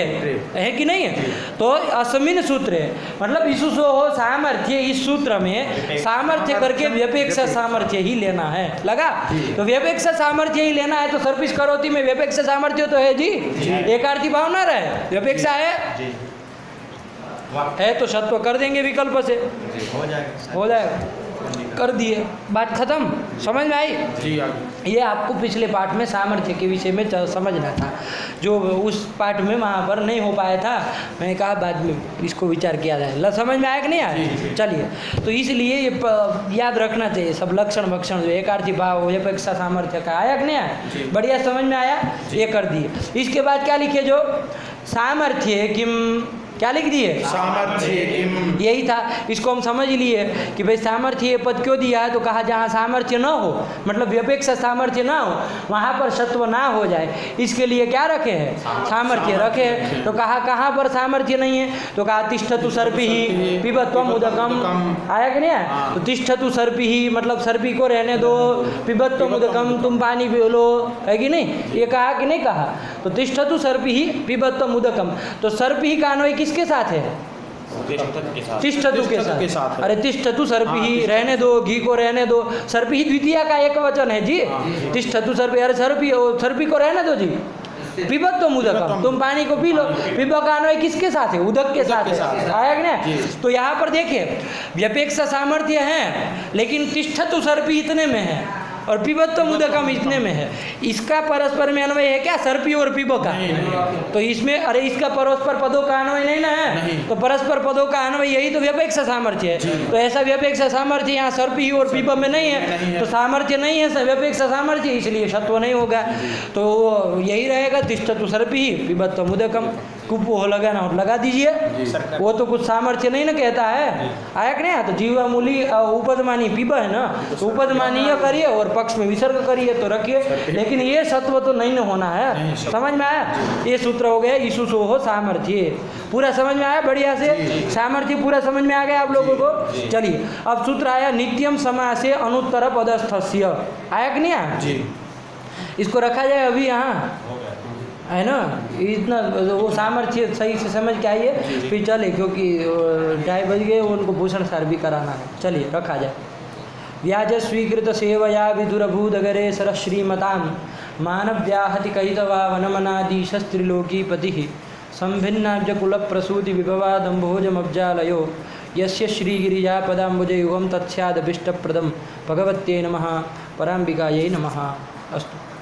है कि नहीं है, तो अस्मिन सूत्रे मतलब ईसुसो हो सामर्थ्य, इस सूत्र में सामर्थ्य करके व्यपेक्षा सामर्थ्य ही लेना है, लगा। तो व्यपेक्षा सामर्थ्य ही लेना है, तो सर्पिस करोति में व्यपेक्षा सामर्थ्य तो है जी, एकार्थी भाव ना रहे, व्यपेक्षा है तो सत्व कर देंगे विकल्प से, हो जाएगा, कर दिए, बात खत्म, समझ में आई। जी आगे। ये आपको पिछले पाठ में सामर्थ्य के विषय में समझना था, जो उस पाठ में वहाँ पर नहीं हो पाया था, मैंने कहा बाद में इसको विचार किया जाए। समझ में आया कि नहीं आया? चलिए, तो इसलिए ये याद रखना चाहिए सब लक्षण भक्षण, जो एकार्थी भाव व्यपेक्षा सामर्थ्य का आया कि नहीं आया, बढ़िया समझ में आया, ये कर दिए। इसके बाद क्या लिखे, जो सामर्थ्य किम, क्या लिख दिए, सामर्थ्य किम, यही था। इसको हम समझ लिए कि भाई सामर्थ्य ये पद क्यों दिया है, तो कहा जहाँ सामर्थ्य न हो, मतलब व्यपेक्षा सामर्थ्य ना हो, वहाँ पर सत्व ना हो जाए, इसके लिए क्या रखे हैं, सामर्थ्य रखे हैं। तो कहा कहाँ पर सामर्थ्य नहीं है, तो कहा तिष्ठतु सर्पिः पिबत्वम उदकम, आया कि नहीं आया। तो तिष्ठतु सर्पिः मतलब सर्पी को रहने दो, पिबत्वम उदकम तुम पानी पी लो, है कि नहीं, ये कहा कि नहीं कहा। तो तिष्ठतु सर्पिः पिबत्वम उदकम, तो सर्पिः का अन्वय किसके साथ है, तिष्ठतु के साथ। अरे तिष्ठतु सर्पिः, रहने दो, घी को रहने दो, सर्पिः द्वितीया का एक वचन है जी, तिष्ठतु सर्पिः, अरे सर्पी को रहने दो जी, पिबत तो उदकम तुम पानी को पी लो, पिब का अन्वय किसके साथ है, उदक के साथ है, आया कि नहीं। तो यहाँ पर देखिए व्यपेक्षा सामर्थ्य है, लेकिन तिष्ठतु सर्पी इतने में है और पिबत्व मुदकम इतने में है, इसका परस्पर में अन्वय है क्या, सर्पी और पिब का, तो इसमें अरे इसका परस्पर पदों का अन्वय नहीं ना है, तो परस्पर पदों का अन्वय यही तो व्यपेक्षा सामर्थ्य है। तो ऐसा व्यपेक्षा सामर्थ्य यहाँ सर्पी और पिब में नहीं है, तो सामर्थ्य नहीं है व्यपेक्षा सामर्थ्य, इसलिए सत्व नहीं होगा। तो यही रहेगा तिष्ठतु सर्पिः पिबत्व मुदकम, कुप हो लगाना हो लगा दीजिए, वो तो कुछ सामर्थ्य नहीं ना कहता है, आया कि नहीं। तो जीवा मूली उपदमानी पिब है ना, तो उपदमानीय करिए और पक्ष में विसर्ग करिए तो रखिए, लेकिन ये सत्व तो नहीं होना है, समझ में आया। ये सूत्र हो गया ईसुसो हो सामर्थ्य, पूरा समझ में आया, बढ़िया से सामर्थ्य पूरा समझ में आ गया आप लोगों को। चलिए अब सूत्र आया नित्यम समासे अनुत्तर पदस्थस्य, आया कि नहीं आया, इसको रखा जाए अभी यहाँ, है ना, इतना वो सामर्थ्य सही से समझ के आइए, फिर चले, क्योंकि 2:30 बज गए, उनको भूषण सार भी कराना है। चलिए रखा जाए। व्याज स्वीकृत सेवया विदुरभूदगरे सरः श्रीमतां मानव्याहति कहितवा वनमनादीशस्त्रिलोकीपतिः संभिन्नाब्जकुलप्रसूति विभवादम्भोजमब्जालयो यस्य श्रीगिरिजापदाम्बुजयुगं तत्स्यादभीष्टप्रदं भगवत्यै नमः, पराम्बिकायै नमः। अस्तु।